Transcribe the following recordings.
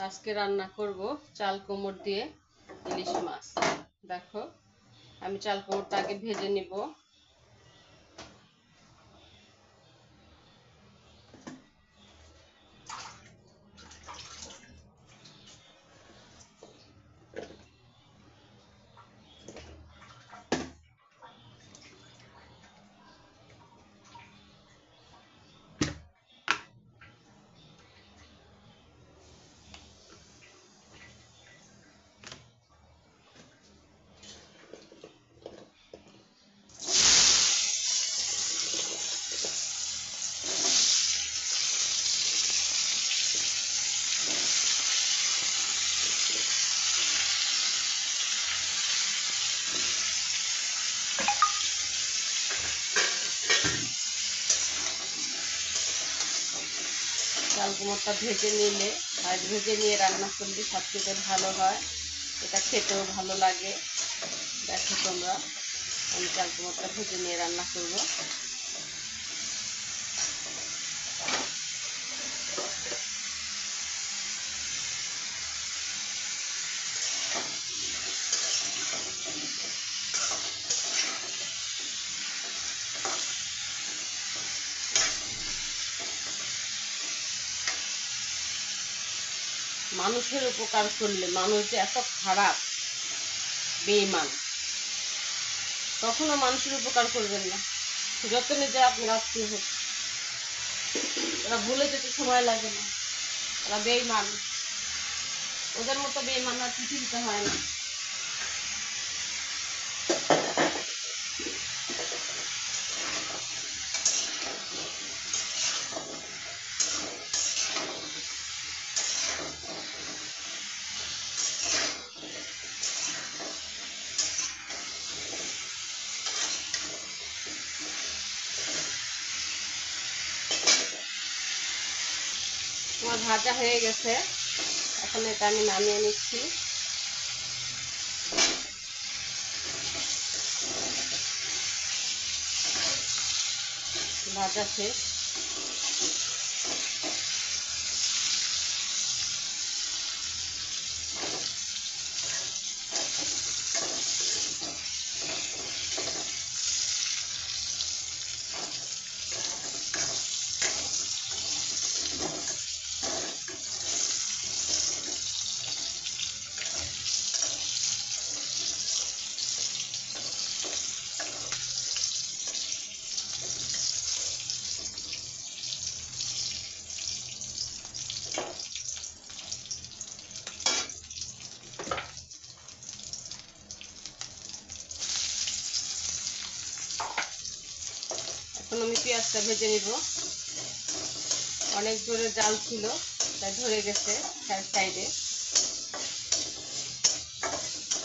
আজকে রান্না করব চাল কুমড় দিয়ে ইলিশ মাছ। দেখো, আমি চাল কুমড়টা আগে ভেজে নিব। চাল কুমড়টা ভেজে নিলে আর ভেজে নিয়ে রান্না করলে সবথেকে ভালো হয়, এটা খেতেও ভালো লাগে। দেখো তোমরা, আমি চাল কুমড়টা ভেজে নিয়ে রান্না করব। মানুষের উপকার করলে মানুষ যে এত খারাপ, বেঈমান, কখনো মানুষের উপকার করবেন না। যত নিজে আপনার আত্মীয় হোক, ওরা ভুলে যেতে সময় লাগে না। ওরা বেঈমান, ওদের মতো বেঈমান আর পৃথিবীতে হয় না। তোমার ভাজা হয়ে গেছে, এখন এটা আমি নামিয়ে নিচ্ছি। ভাজা শেষ। এখন আমি পেঁয়াজটা ভেজে নিব। অনেক জোরে জাল ছিল, তাই ধরে গেছে সাইডে।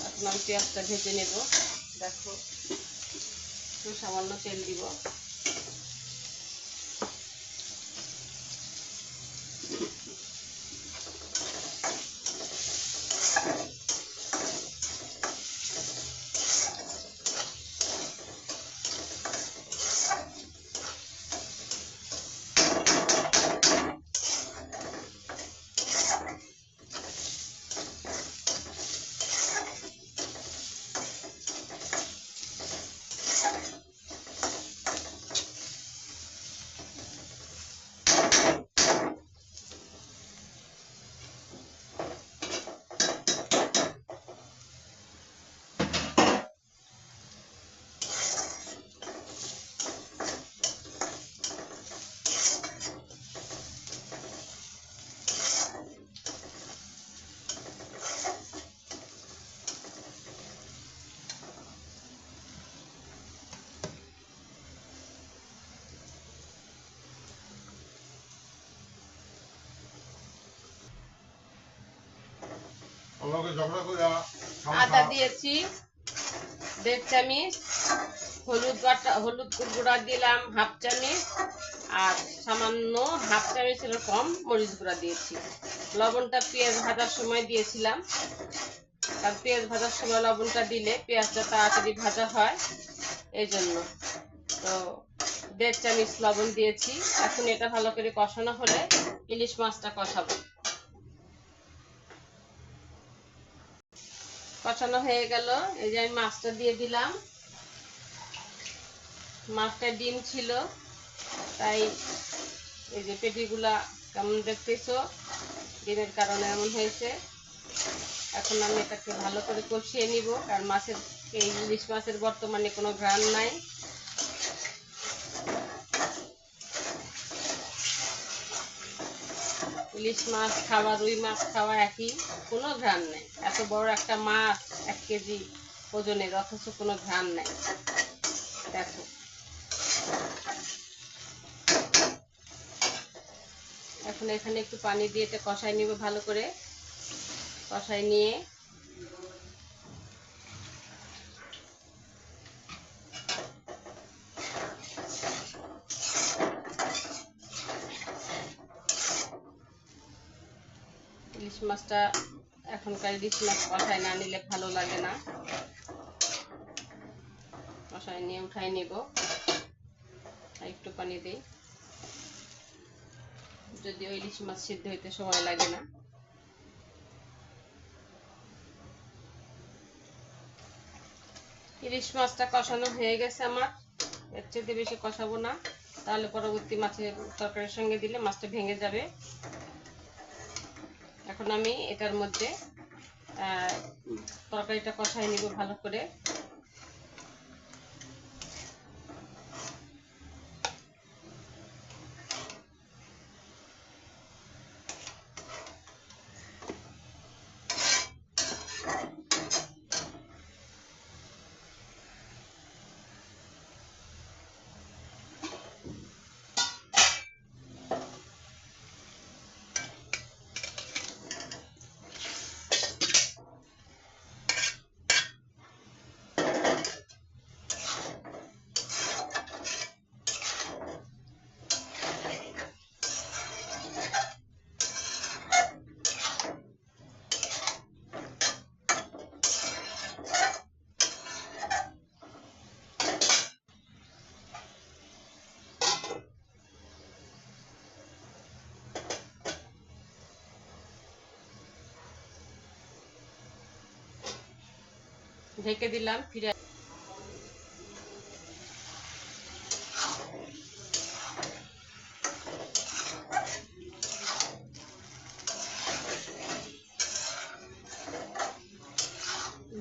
এখন আমি পেঁয়াজটা ভেজে নেব। দেখো, একটু সামান্য তেল দিব। আদা দিয়েছি 1.5 চামচ, হলুদ গুঁড়া দিলাম 1/2 চামচ, আর সামান্য 1/2 চামচের কম মরিচ গুঁড়া দিয়েছি। লবণটা পেঁয়াজ ভাজার সময় দিয়েছিলাম, কারণ পেঁয়াজ ভাজার সময় লবণটা দিলে পেঁয়াজটা তাড়াতাড়ি ভাজা হয়, এই জন্য। তো 1.5 চামচ লবণ দিয়েছি। এখন এটা ভালো করে কষানো হলে ইলিশ মাছটা কষাবো। কষানো হয়ে গেল। এই যে আমি মাছটা দিয়ে দিলাম। মাছটা ডিম ছিল, তাই এই যে পেটিগুলা কেমন দেখতেছো, ডিমের কারণে এমন হয়েছে। এখন আমি এটাকে ভালো করে কষিয়ে নিব, কারণ মাছের এই ইলিশ মাছের বর্তমানে কোনো ঘ্রাণ নাই। ইলিশ মাছ খাওয়া, রুই মাছ খাওয়া একই, কোনো ঘ্রাণ নেই। এত বড় একটা মাছ 1 কেজি ওজনের, অথচ কোনো ঘ্রাণ নেই। দেখো, এখন এখানে একটু পানি দিয়ে এটা কষাই নিব ভালো করে। কষাই নিয়ে ইলিশ মাছটা, এখনকার ইলিশ মাছ কষাই না নিলে ভালো লাগে না। কষাই নিয়ে উঠাই নিব। আর একটু পানি দিই, যদিও ইলিশ মাছ সিদ্ধ হইতে সময় লাগে না। ইলিশ মাছটা কষানো হয়ে গেছে আমার। এর চেয়ে বেশি কষাবো না, তাহলে পরবর্তী মাছের তরকারির সঙ্গে দিলে মাছটা ভেঙে যাবে। এখন আমি এটার মধ্যে তরকারিটা কষাই নিব ভালো করে। ঢেকে দিলাম, ফিরে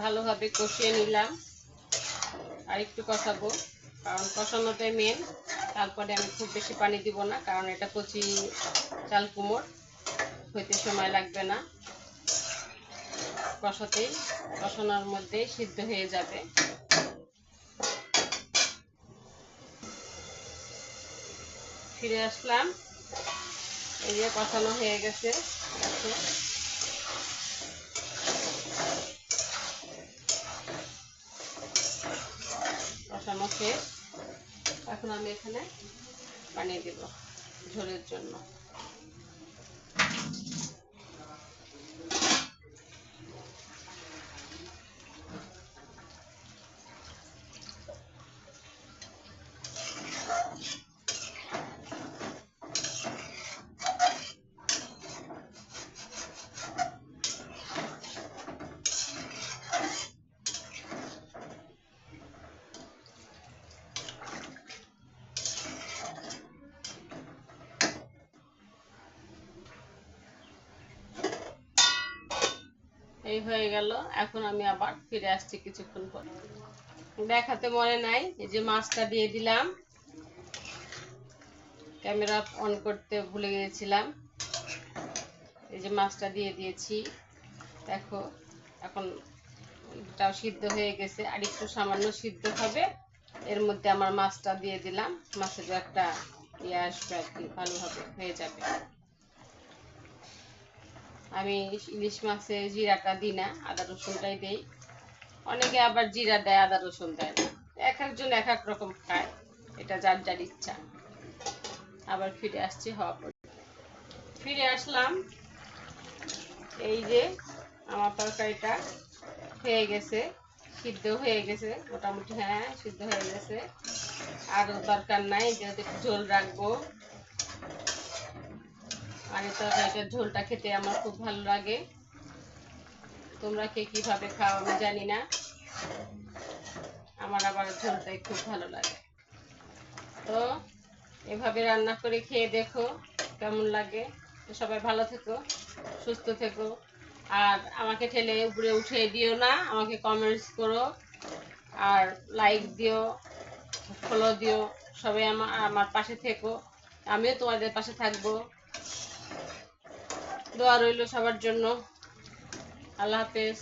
ভালোভাবে কষিয়ে নিলাম। আর একটু কষাবো, কারণ কষানোটাই মেন। তারপরে আমি খুব বেশি পানি দিব না, কারণ এটা কচি চাল কুমড়, হইতে সময় লাগবে না। কষানোর মধ্যেই সিদ্ধ হয়ে যাবে। ফিরে আসলাম, এই যে কষানো হয়ে গেছে। কষানো শেষ। এখন আমি এখানে পানি দেব ঝোলের জন্য। এই হয়ে গেল। এখন আমি আবার ফিরে আসছি কিছুক্ষণ পর। দেখাতে মনে নাই, এই যে মাছটা দিয়ে দিলাম। ক্যামেরা অন করতে ভুলে গিয়েছিলাম। এই যে মাছটা দিয়ে দিয়েছি, দেখো এখন এটাও সিদ্ধ হয়ে গেছে। আর একটু সামান্য সিদ্ধ হবে, এর মধ্যে আমার মাছটা দিয়ে দিলাম। মাছের একটা ইয়ে আসবে আর কি, ভালোভাবে হয়ে যাবে। আমি ইলিশ মাছে জিরাটা দিই না, আদা রসুনটাই দেই। অনেকে আবার জিরা দেয়, আদা রসুন দেয় না। এক একজন এক এক রকম খায়, এটা যার যার ইচ্ছা। আবার ফিরে আসছি, ফিরে আসলাম। এই যে আমার তরকারিটা হয়ে গেছে, সিদ্ধ হয়ে গেছে মোটামুটি। হ্যাঁ, সিদ্ধ হয়ে গেছে, আরও দরকার নাই, যেহেতু একটু ঝোল রাখবো। আর এই তরকারিটার ঝোলটা খেতে আমার খুব ভালো লাগে। তোমরা কে কিভাবে খাও আমি জানি না, আমার আবার ঝোলটাই খুব ভালো লাগে। তো এভাবে রান্না করে খেয়ে দেখো কেমন লাগে। তো সবাই ভালো থেকো, সুস্থ থেকো, আর আমাকে ঠেলে উপরে উঠিয়ে দিও না, আমাকে কমেন্টস করো আর লাইক দিও, ফলো দিও। সবাই আমার পাশে থেকো, আমিও তোমাদের পাশে থাকবো। দোয়া রইল সবার জন্য। আল্লাহ হাফেজ।